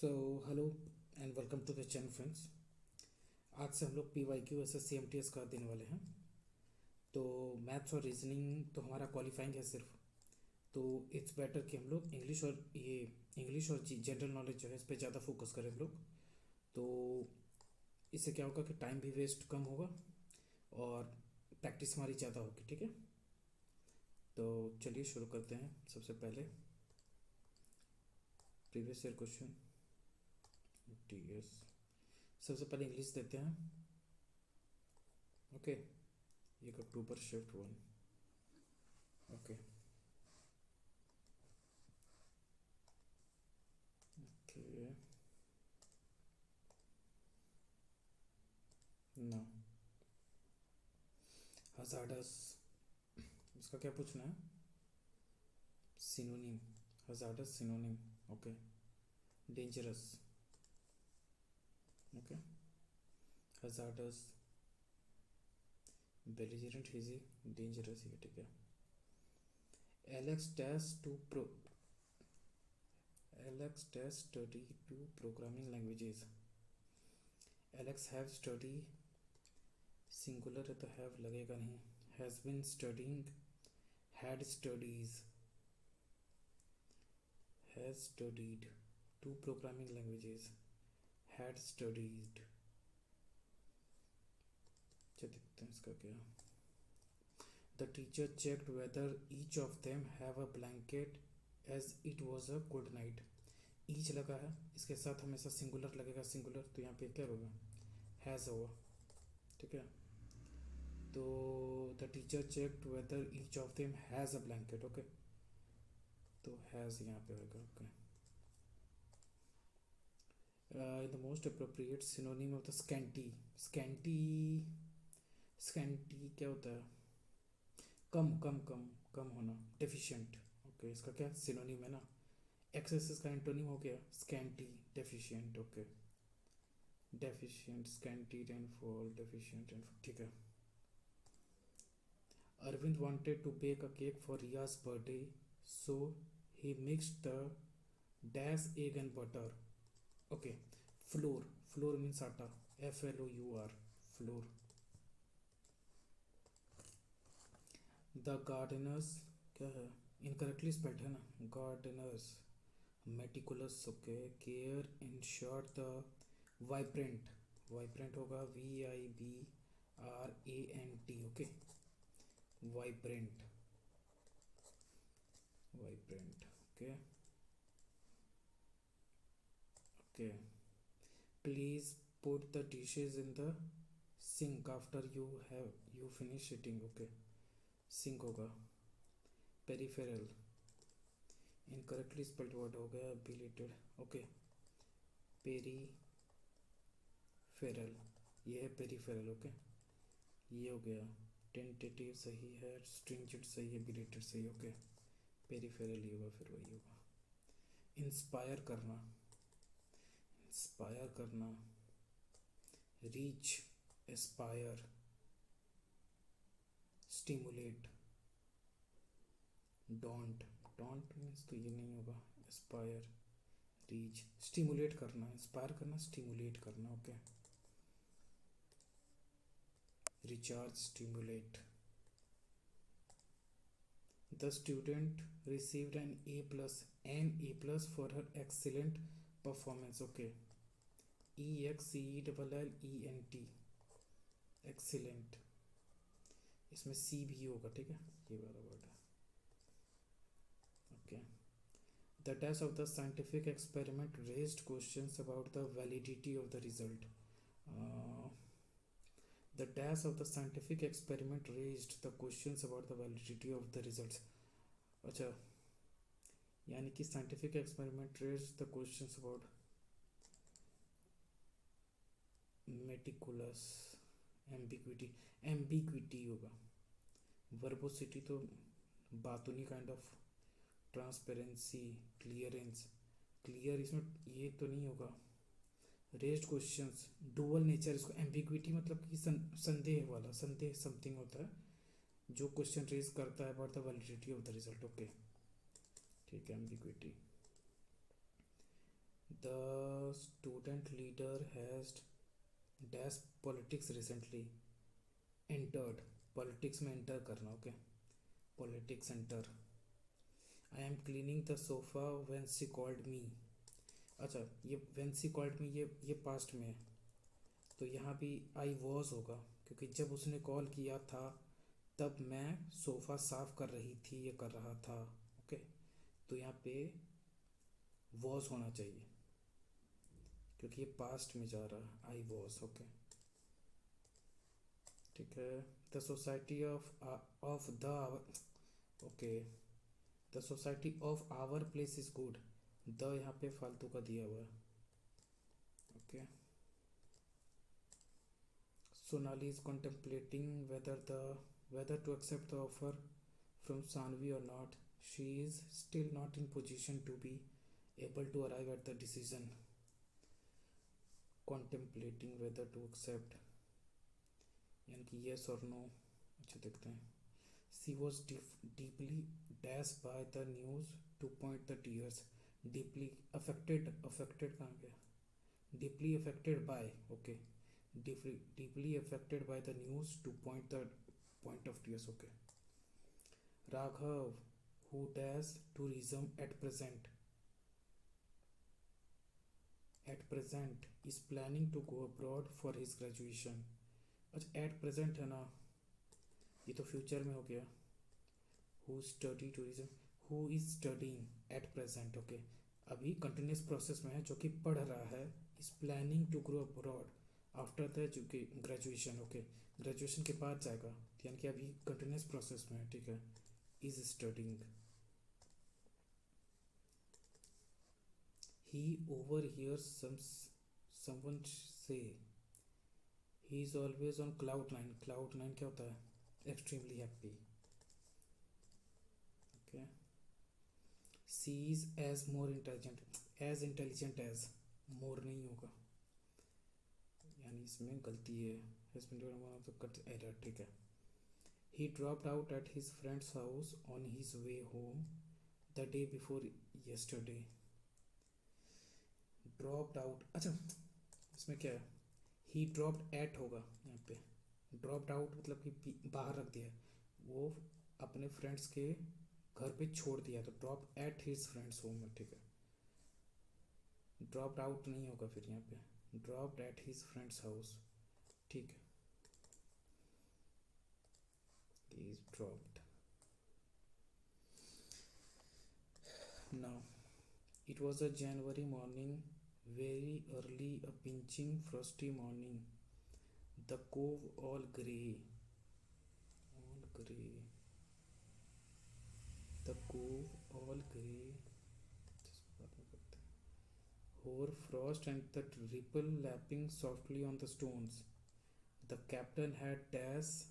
So hello and welcome to the channel friends. आज से हम लोग P Y Q S S C M T S का देने वाले हैं। तो मैथ्स और रीजनिंग तो हमारा क्वालिफाइंग है सिर्फ। तो इट्स बेटर कि हम लोग इंग्लिश और जनरल नॉलेज जो है इस पर ज़्यादा फोकस करें हम लोग। तो इससे क्या होगा कि टाइम भी वेस्ट कम होगा और प्रैक्टिस हमारी ज़्यादा होगी। ठीक है, तो चलिए शुरू करते हैं। सबसे पहले previous year question T S. सबसे पहले इंग्लिश देते हैं। ओके, एक October shift one. Okay okay ना हजार्डस, इसका क्या पूछना है? Synonym, hazardous synonym. Okay, dangerous. Okay, hazardous, belligerent, hazy, dangerous, ये ठीक है। Alex test two pro Alex test study two programming languages. Alex have study, singular है तो हैव लगेगा नहीं। Has been studying, had studies, has studied two programming languages, had studied. अच्छा देखते हैं इसका क्या। The teacher checked whether each of them have a blanket as it was a good night. Each लगा है, इसके साथ हमेशा सिंगुलर लगेगा, सिंगुलर तो यहाँ पे क्या होगा? हैज़ होगा। ठीक है, तो the teacher checked whether each of them has a blanket. Okay, तो हैज़ यहाँ पे होगा। Okay, in the most appropriate synonym of the scanty. Scanty, scanty क्या होता है? कम कम कम कम होना, डेफिशिएंट। ओके, इसका क्या सिनोनिम है ना? एक्सेस का एंटोनिम हो गया scanty, deficient. Okay, deficient, scanty rainfall, deficient rainfall. ठीक है। Arvind wanted to bake a cake for Riya's birthday, so he mixed the dash egg and butter. Okay, flour, flour means आटा, FLOUR, flour. The gardeners क्या है? Incorrectly spelled है ना, gardeners meticulous. Okay, care insure the vibrant, vibrant होगा VIBRANT। Okay, vibrant, vibrant. Okay okay, please put the dishes in the sink after you finish eating. Okay, sink होगा peripheral, incorrectly spelled word हो गया belated. Okay, peripheral, ये है peripheral. Okay, ये हो गया। Tentative सही है, स्ट्रिंजेंट सही है, बिलेटेड सही। ओके, पेरीफेरल ही होगा, फिर वही होगा। इंस्पायर करना, इंस्पायर करना, reach, aspire, stimulate, don't, don't means तो ये नहीं होगा। एस्पायर, रीच, स्टिमुलेट करना, इंस्पायर करना, स्टिमुलेट करना। Okay, recharge, stimulate. The student received an A plus for her excellent performance. Okay, EXCELLENT, excellent, इसमें सी भी होगा। ठीक है, ये वाला वर्ड है। Okay, the test of the scientific experiment raised questions about the validity of the result. The test of the scientific experiment raised the questions about the validity of the results. अच्छा, यानी कि scientific experiment raised the questions about meticulous, ambiguity, ambiguity होगा। Verbosity तो बातूनी kind of, transparency, clearance, clear इसमें ये तो नहीं होगा। रेज्ड क्वेश्चंस, डुअल नेचर, इसको एम्बिग्विटी मतलब कि संदेह वाला, संदेह समथिंग होता है जो क्वेश्चन रेज करता है about the validity of the result. Okay, ठीक है, ambiguity. The student leader has dash politics recently entered. Politics में एंटर करना, okay, politics enter. I am cleaning the sofa when she called me. अच्छा, ये when she called me ये past में है, तो यहाँ भी आई वॉज होगा, क्योंकि जब उसने कॉल किया था तब मैं सोफ़ा साफ कर रही थी, ये कर रहा था. ओके, तो यहाँ पे वॉज होना चाहिए क्योंकि ये पास्ट में जा रहा है. आई वॉज, ओके, ठीक है. The society of the, okay, the society of our place is good. The यहाँ पे फालतू का दिया हुआ है. Okay, Sonali is contemplating whether to accept the offer from Sanvi or not. She is still not in position to be able to arrive at the decision. Contemplating whether to accept यानी कि yes or no. अच्छा, देखते हैं. She was deeply dashed by the news to point the tears. Deeply affected कहाँ गया? Deeply affected by, okay, deeply affected by the news to point of tears, okay. Raghav, who does tourism at present is planning to go abroad for his graduation. अच्छा, at present है ना, ये तो future में हो गया. Who study tourism, who is studying at present, okay, अभी continuous process में है, जो कि पढ़ रहा है. Is planning to grow abroad after the graduation, okay, graduation के बाद जाएगा, यानी कि अभी कंटिन्यूस प्रोसेस में है, ठीक है. Is studying. He overhears someone say he is always on cloud nine. Cloud nine क्या होता है? Extremely happy. Okay. She is as more intelligent. As intelligent as, more नहीं होगा, यानी इसमें गलती है. Has been doing one of the cut error, ठीक है. He dropped out at his friend's house on his way home the day before yesterday. Dropped out, अच्छा, इसमें क्या है? He dropped at होगा यहाँ पे. Dropped out मतलब कि बाहर रख दिया, वो अपने फ्रेंड्स के घर पे छोड़ दिया, तो drop at his friends home में, ठीक है. ड्रॉप्ड आउट नहीं होगा फिर यहाँ पे, dropped at his friends house, ठीक है. Is dropped. Now, it was a January morning, very early, a pinching frosty morning. The cove all grey. The cove all grey. Hoar frost and the ripple lapping softly on the stones. The captain had dashed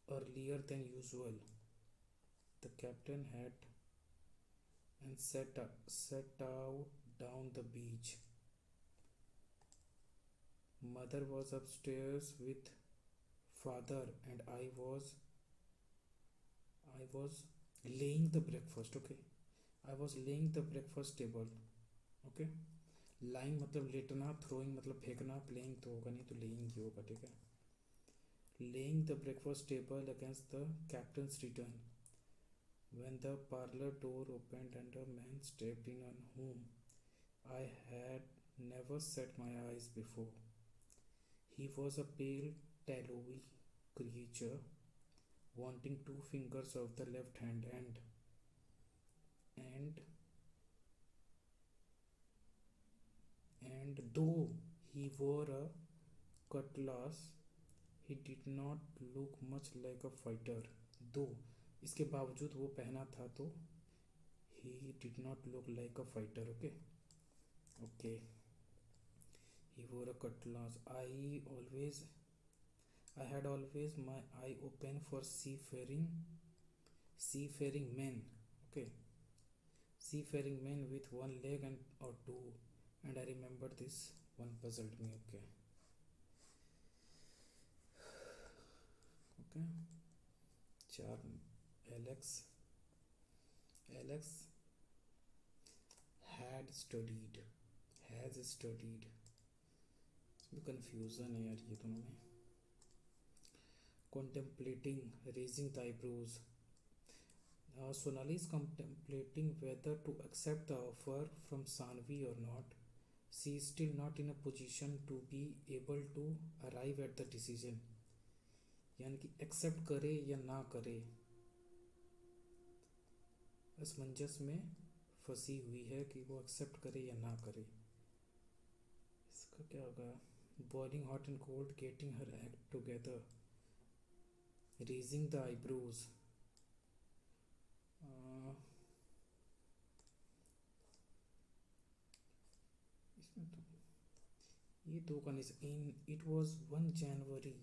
earlier than usual. The captain had and set out down the beach. Mother was upstairs with father and I was laying the breakfast, okay. I was laying the breakfast table, okay. lying मतलब लेटना, throwing मतलब फेंकना, playing तो होगा नहीं, तो laying ही होगा, ठीक है. laying the breakfast table against the captain's return, when the parlor door opened and a man stepped in on whom I had never set my eyes before. He was a pale, tallowy creature, wanting 2 fingers of the left hand, and though he wore a cutlass, he did not look much like a fighter. Though, इसके बावजूद वो पहना था, तो he did not look like a fighter, okay. He wore a cutlass. I had always my eye open for seafaring men, okay, seafaring men with one leg or two, and I remember this one puzzled me, okay. Alex had studied, has studied, confusion है यार ये दोनों में. Contemplating, raising the eyebrows. Sonali is contemplating whether to accept the offer from Sanvi or not. She is still not in a position to be able to arrive at the decision. यानी कि accept करे या ना करे, असमंजस में फंसी हुई है कि वो एक्सेप्ट करे या ना करे. इसका क्या होगा? Boiling hot and cold, getting her act together, raising the eyebrows. इसमें तो ये दो का नहीं. In it was 1 January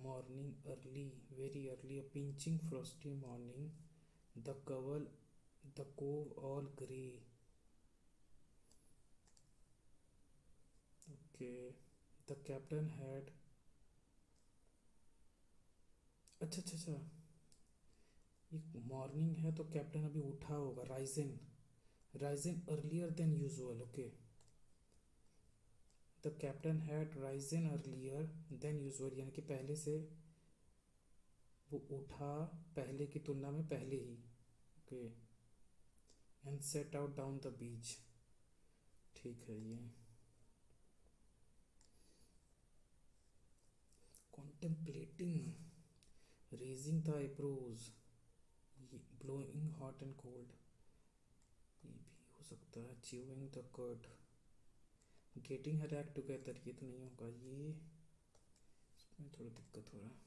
morning, early, very early, a pinching frosty morning, the cove all grey. Okay, the captain had, अच्छा अच्छा अच्छा, ये मॉर्निंग है तो कैप्टन अभी उठा होगा. Ryzen, Ryzen earlier than usual. Okay, the captain had Ryzen earlier than usual, यानी कि पहले से वो उठा, पहले की तुलना में पहले ही. Okay, and set out down the beach. ठीक है. ये contemplating, raising the eyebrows, blowing hot and cold, ये भी हो सकता है. Chewing the curd, getting her act together, ये तो नहीं होगा. ये इसमें थोड़ी दिक्कत हो रहा है.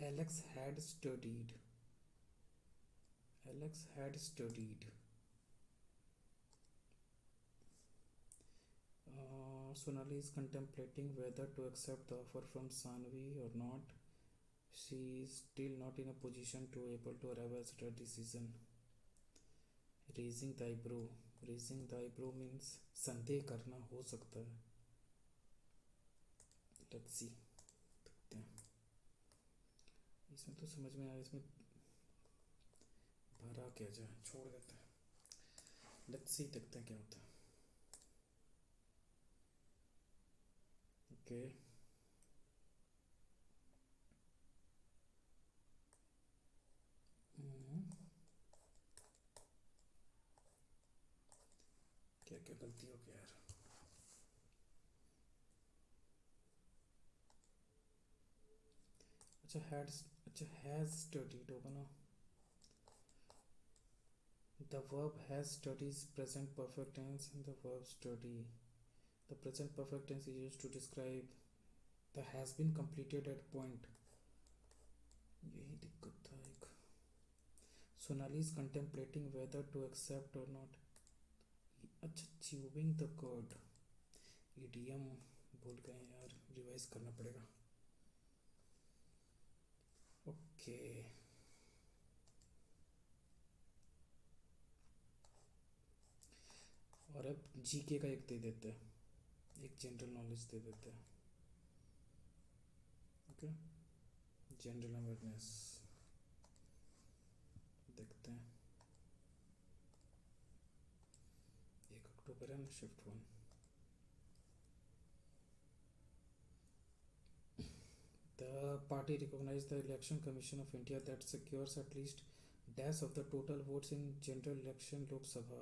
Alex had studied, Alex had studied. Sonali is contemplating whether to accept the offer from Sanvi or not. She is still not in a position to able to arrive at a decision. Raising the eyebrow, raising the eyebrow means संदेह करना, हो सकता है. Let's see, देखते हैं. इसमें तो समझ में आया, इसमें भरा क्या जाए, छोड़ देते हैं. Let's see, देखते हैं क्या होता है. ओके, क्या क्या गलती हो गया यार. अच्छा हैड, अच्छा हैज स्टडीड होगा ना. The verb has studies present perfect tense and the verb study. The present perfect tense is used to describe the has been completed at point. यही दिक्कत था एक. Sonali is contemplating whether to accept or not. अच्छा, chewing the cud, idiom भूल गए यार, revise करना पड़ेगा. ओके, और अब जीके का एक दे देते हैं, एक जनरल नॉलेज दे देते हैं. ओके, जनरल अवेयरनेस देखते हैं. 1 अक्टूबर है, shift 1. The party recognized the Election Commission of India that secures at least dash of the total votes in general election Lok Sabha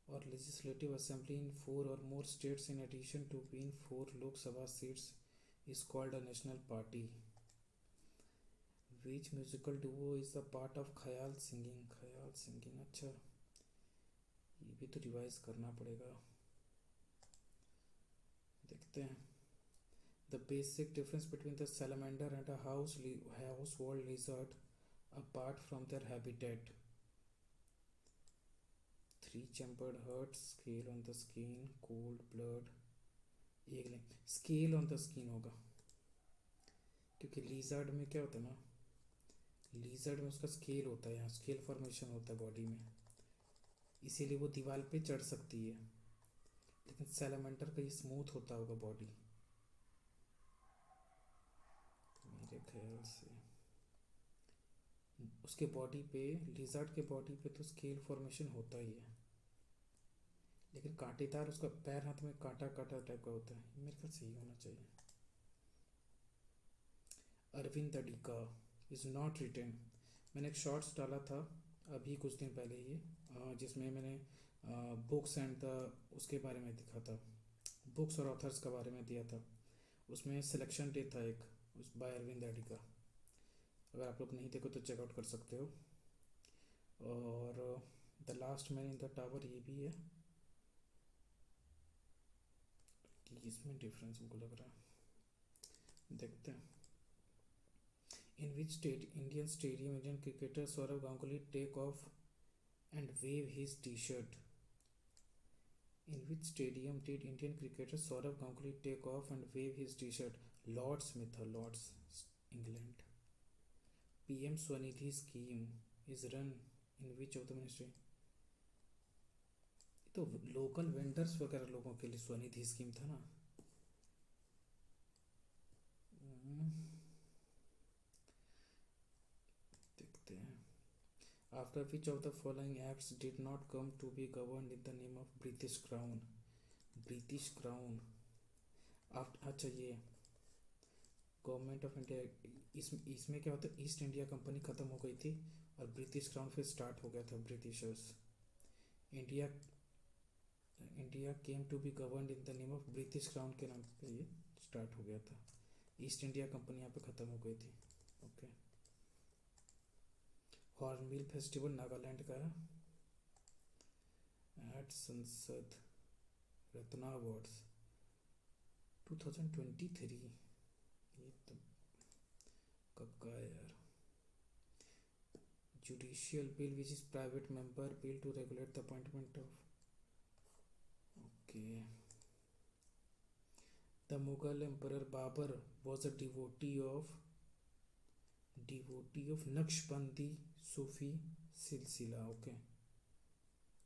or Legislative Assembly in 4 or more states in addition to being 4 Lok Sabha seats is called a national party. Which musical duo is a part of Khayal Singing? Khayal Singing, अच्छा ये भी तो revise करना पड़ेगा. देखते हैं. The basic difference between the salamander and a household lizard apart from their habitat. 3-chambered heart, scale on the skin, cold blood. एक नहीं, scale on the skin होगा, क्योंकि lizard में क्या होता है ना, lizard में उसका scale होता है, यहाँ scale formation होता है बॉडी में, इसीलिए वो दीवार पे चढ़ सकती है. लेकिन सैलमेंडर का ये स्मूथ होता होगा बॉडी मेरे ख्याल से। उसके बॉडी पे, लिजर्ड के बॉडी पे तो स्केल फॉर्मेशन होता ही है, लेकिन कांटेदार उसका पैर हाथ में कांटा कांटा टाइप का होता है, मेरे ख्याल से ही होना चाहिए। Arvind Adiga is not written. मैंने एक शॉर्ट्स डाला था अभी कुछ दिन पहले ही, जिसमें मैंने बुक्स एंड द उसके बारे में दिखा था, बुक्स और ऑथर्स के बारे में दिया था। उसमें सिलेक्शन डे था एक, उस बाय अरविंद अडिका। अगर आप लोग नहीं देखो तो चेकआउट कर सकते हो। और the last man in the tower ये भी है, कि इसमें डिफरेंस हमको लग रहा है, देखते हैं। In which state Indian stadium Indian cricketer Sourav Ganguly take off and wave his T shirt. In which stadium did Indian cricketer Saurav Ganguly take off and wave his T-shirt? Lords में था, Lords, England. PM Swanidhi scheme is run in which of the ministry? तो local vendors वगैरह लोगों के लिए Svanidhi scheme था ना। देखते हैं। After which of the following acts did not come to be governed in the name of British Crown? British Crown। अच्छा ये गवर्नमेंट ऑफ इंडिया, इसमें क्या होता है, ईस्ट इंडिया कंपनी ख़त्म हो गई थी और ब्रिटिश क्राउन फिर स्टार्ट हो गया था, Britishers. India India came to be governed in the name of British crown के नाम पे ये स्टार्ट हो गया था। ईस्ट इंडिया कंपनी यहाँ पे ख़त्म हो गई थी। ओके। हॉर्नबिल फेस्टिवल नागालैंड का है। एट संसद रत्ना अवार्ड्स 2023, ये तो कब का है यार। Judicial bill which is private member bill to regulate the appointment of, okay. The Mughal emperor Babur was a devotee of Naqshbandi Sufi silsila, okay.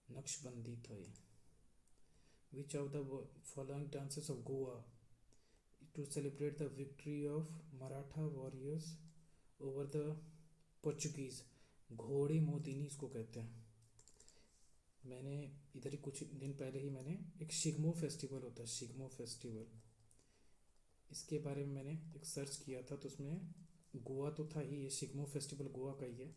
Naqshbandi था ये। Which of the following dances of Goa to celebrate the victory of Maratha warriors over the Portuguese? घोड़े मोदिनी इसको कहते हैं। मैंने इधर ही कुछ दिन पहले ही मैंने एक शिगमो फेस्टिवल होता है, शिगमो फेस्टिवल, इसके बारे में मैंने एक सर्च किया था, तो उसमें गोवा तो था ही, ये शिगमो फेस्टिवल गोवा का ही है।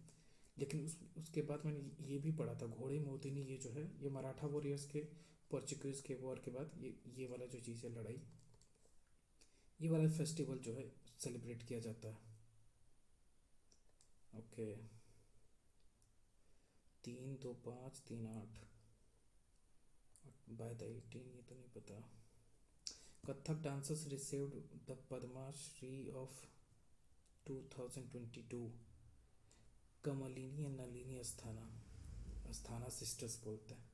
लेकिन उसके बाद मैंने ये भी पढ़ा था, घोड़े मोदिनी ये जो है ये मराठा वॉरियर्स के पोर्चुगीज़ के वॉर के बाद ये वाला जो चीज़ है लड़ाई, ये वाला फेस्टिवल जो है सेलिब्रेट किया जाता है। ओके। 3-2-5-3-8 बाय द 18, ये तो नहीं पता। Kathak dancers received the Padma Shri of 2022। Kamalini and Nalini Asthana sisters बोलते हैं।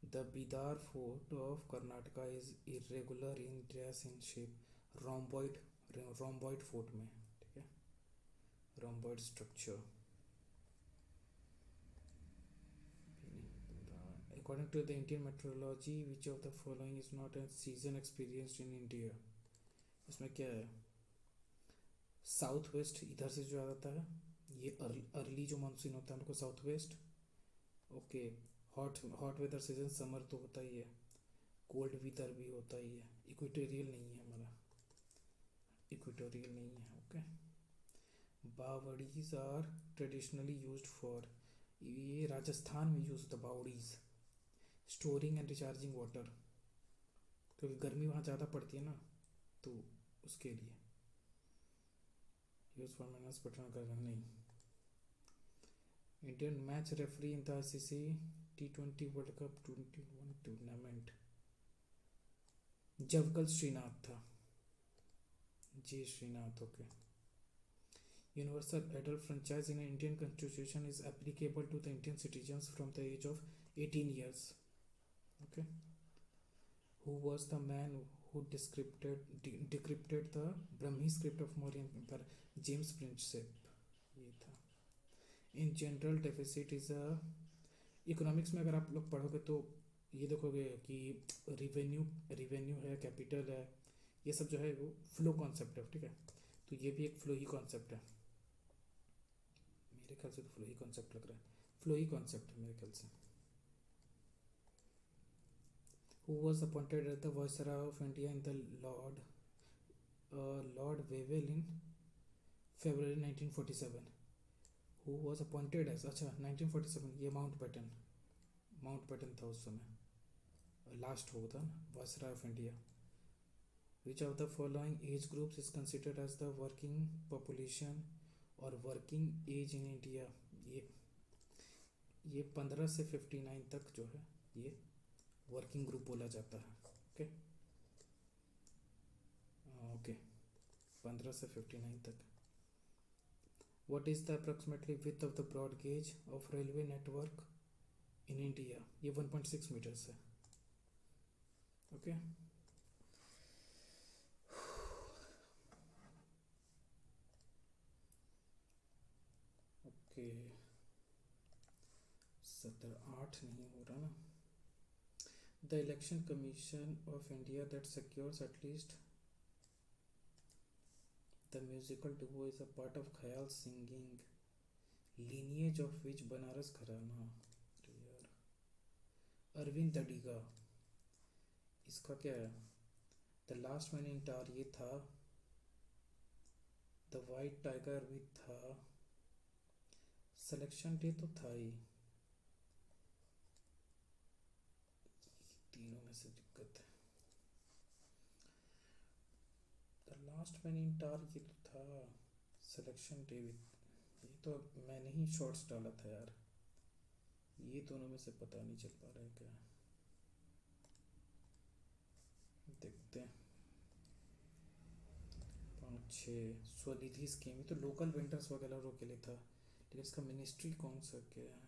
The Bidar fort of Karnataka is irregular in dress in shape, rhomboid fort में, ठीक है, rhomboid structure. According to the Indian metrology which of the following is not a season experienced in India? इसमें क्या है, south west इधर से जो आ जाता है, ये अर्ली जो मानसून होता है उनको south west. Okay. Hot weather season summer तो होता ही है, कोल्ड वेदर भी होता ही है। इक्वेटोरियल नहीं है हमारा, इक्वेटोरियल नहीं है। Okay. Baoris are traditionally used for, ये राजस्थान में यूज होता है baoris, storing and recharging water, क्योंकि गर्मी वहाँ ज़्यादा पड़ती है ना, तो उसके लिए यूज फॉर माइनस बटन कर नहीं। Indian match referee in the ICC T20 world cup 21 tournament, Javagal Srinath था, G Srinath. Okay. Universal adult franchise in Indian constitution is applicable to the Indian citizens from the age of 18 years. Okay. Who was the man who decrypted the Brahmi script of Mauryan Empire? James Prinsep, ये था। In general deficit is a, economics में अगर आप लोग पढ़ोगे तो ये देखोगे कि रिवेन्यू रिवेन्यू है, कैपिटल है, ये सब जो है वो फ्लो कॉन्सेप्ट है, ठीक है। तो ये भी एक फ्लो ही कॉन्सेप्ट है, मेरे ख्याल से तो फ्लो ही कॉन्सेप्ट लग रहा है, फ्लो ही कॉन्सेप्ट है मेरे ख्याल से। Who was appointed at the viceroy of India in the lord Wavell in February 1947? Who was appointed as, अच्छा 1947, ये माउंट बैटन था उस समय, लास्ट वो था ना viceroy of India. Which of the following age groups is considered as the working population और working age in India? ये ये 15 से 59 तक जो है ये वर्किंग ग्रुप बोला जाता है। ओके ओके, 15 से 59 तक। What is the approximately width of the broad gauge of railway network in India? ये 1.6 मीटर्स है। ओके ओके, 17 8 नहीं हो रहा ना। The Election Commission of India that secures at least the musical duo is a part of Khayal singing lineage of which Banaras घराना? अरे यार, अरविंद दड़ीगा, इसका क्या है? द लास्ट मैन इन टार ये था, द वाइट टाइगर भी था, सिलेक्शन डे तो था ही, तीनों में से दिक्कत है। द लास्ट मैन इन टार ये तो था, सिलेक्शन डे भी, ये तो मैंने ही शॉर्ट्स डाला था यार, ये दोनों में से पता नहीं चल पा रहा है क्या, देखते हैं। 5 6 स्वनिधि स्कीम, ये तो लोकल वेंडर्स वगैरह के लिए था, लेकिन इसका मिनिस्ट्री कौन सा क्या है?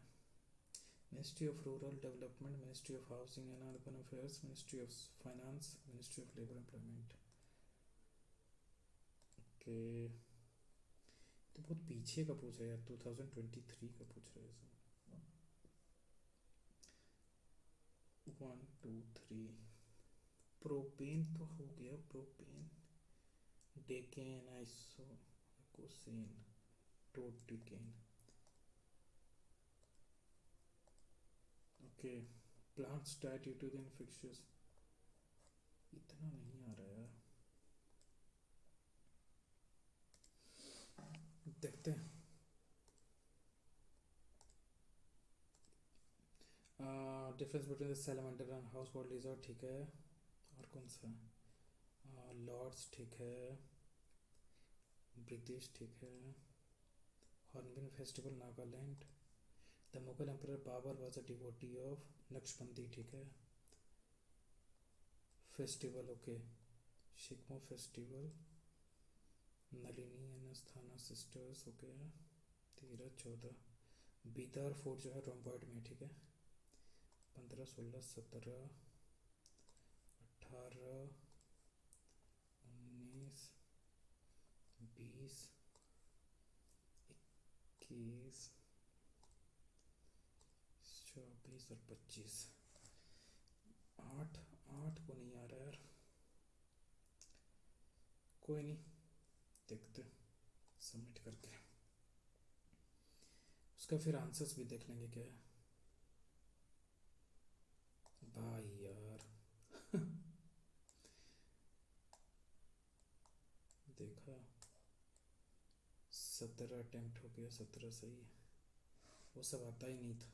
Ministry of rural development, ministry of housing and urban affairs, ministry of finance, ministry of labour employment. Okay, तो बहुत पीछे का पूछ रहा है यार, 2023 का पूछ रहा है इसमें। 1 2 3, प्रोपेन तो हो गया, प्रोपेन, डेकेन, आइसो, कोसेन, टोटिकेन। Okay, plants die due to the infectious, इतना नहीं आ रहा यार, देखते हैं। Difference between the salamander and household lizard, ठीक है। और कौन सा? लॉर्ड्स ठीक है, ब्रिटिश ठीक है, hornbill festival Nagaland, the Mughal emperor Babur was a devotee of Naqshbandi, ठीक है। फेस्टिवल ओके, शिकमो festival, Nalini and Asthana sisters हो गया। 13 14, बीदर फोर्ट जो है रोम्बर्ड में, ठीक है। 15 16 17 18 19 20 21 24 और 25। 8 8 को नहीं आ रहा यार, कोई नहीं, देखते सबमिट करके, उसका फिर आंसर्स भी देख लेंगे क्या है। भाई यार देखा, 17 अटेम्प्ट हो गया, 17 सही है, वो सब आता ही नहीं था।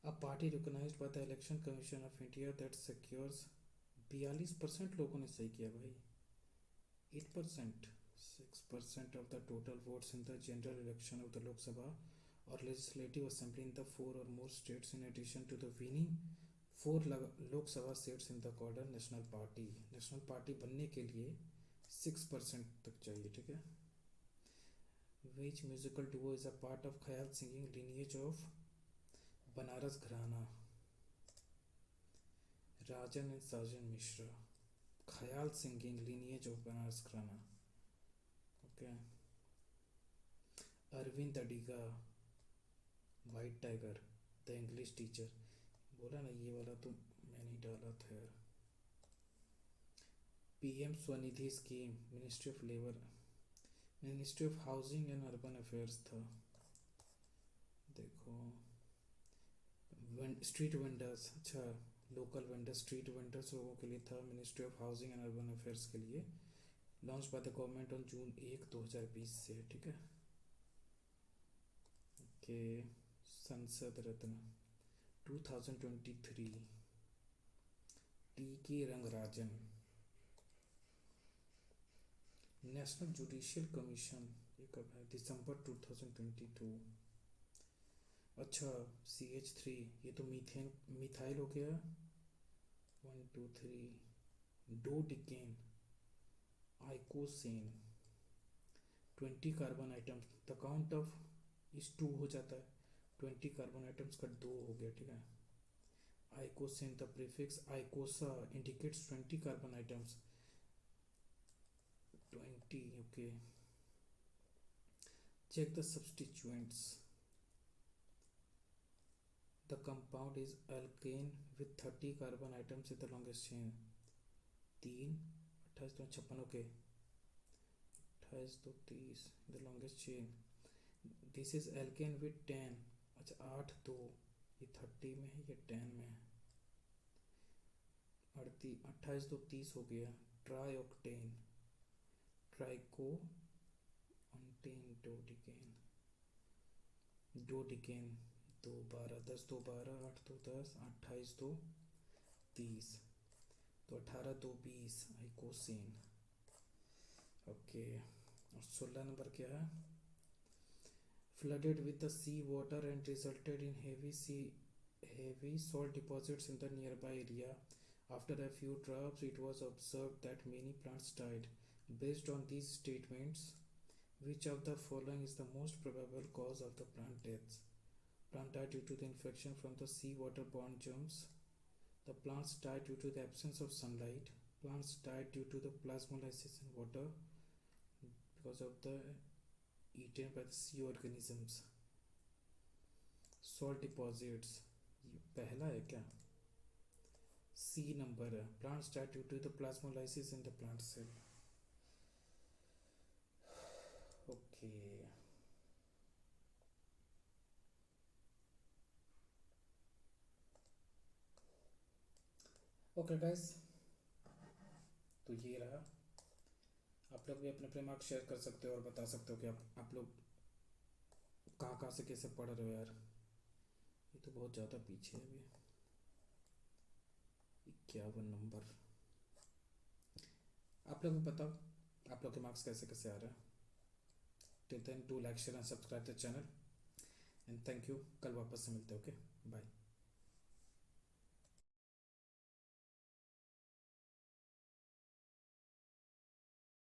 A party recognized by the Election Commission of India that secures, 42% लोगों ने सही किया भाई, 8%, 6% of the total votes in the general election of the Lok Sabha or Legislative Assembly in the 4 or more states, in addition to the winning 4 Lok Sabha seats in the called a national party। national party बनने के लिए 6% तक चाहिए, ठीक है। Which musical duo is a part of ख्याल singing lineage of Banaras घराना? राजन and साजन मिश्रा, ख्याल singing lineage of Banaras gharana. Okay, Arvind Adiga, white tiger, the English teacher, बोला ना, ये वाला तो मैंने डाला था यार। PM Svanidhi scheme, ministry of labour, ministry of housing and urban affairs था। देखो, स्ट्रीट वेंडर्स, अच्छा, लोकल वेंडर्स, स्ट्रीट वेंडर्स लोगों के लिए था, ministry of housing and urban affairs के लिए। Launch by the government on June 1 2020 से, ठीक है। के संसद रत्न 2023, टी के रंगराजन। नेशनल जुडिशियल कमीशन, ये कब है? दिसंबर 2022। अच्छा, CH3, ये तो मीथेन, मिथाइल हो गया। 1 2 3, डोडिकेन, आइकोसेन, 20 carbon items, the count of इस 2 हो जाता है, 20 कार्बन आइटम्स का 2 हो गया, ठीक है। Icosane, the prefix icosa indicates 20 carbon atoms, 20, okay. Check the substituents, the compound is alkane with 30 carbon atoms in the longest chain. 3, 28 2 56, okay. 28 2 30 the longest chain. This is alkane with 10, अच्छा 8 2, ये 30 में है, ये 10 में है। 28 2 30 हो गया। Tri octane, triacontane, dodecane, dodecane, 2 12 10 2 12 8 2 10 28 2 30, तो 18 2 20 आइकोसेन, ओके। और 16 नंबर क्या है? flooded with the sea water and resulted in heavy salt deposits in the nearby area. After a few drops, it was observed that many plants died. Based on these statements, which of the following is the most probable cause of the plant deaths? Plant died due to the infection from the sea water-borne germs. The plants died due to the absence of sunlight. Plants died due to the plasmolysis in water because of the eaten by the sea organisms. Salt deposits, ये पहला है क्या? सी number है, plants die due to the plasmolysis in the plant cell. Okay. Okay guys, तो ये रहा। आप लोग भी अपने अपने मार्क्स शेयर कर सकते हो और बता सकते हो कि आप लोग कहाँ कहाँ से कैसे पढ़ रहे हो यार। ये तो बहुत ज़्यादा पीछे है अभी। 51 नंबर। आप लोग बताओ आप लोग के मार्क्स कैसे कैसे आ रहे हैं। Till then do like share and subscribe the channel and thank you. कल वापस से मिलते हैं, ओके बाय।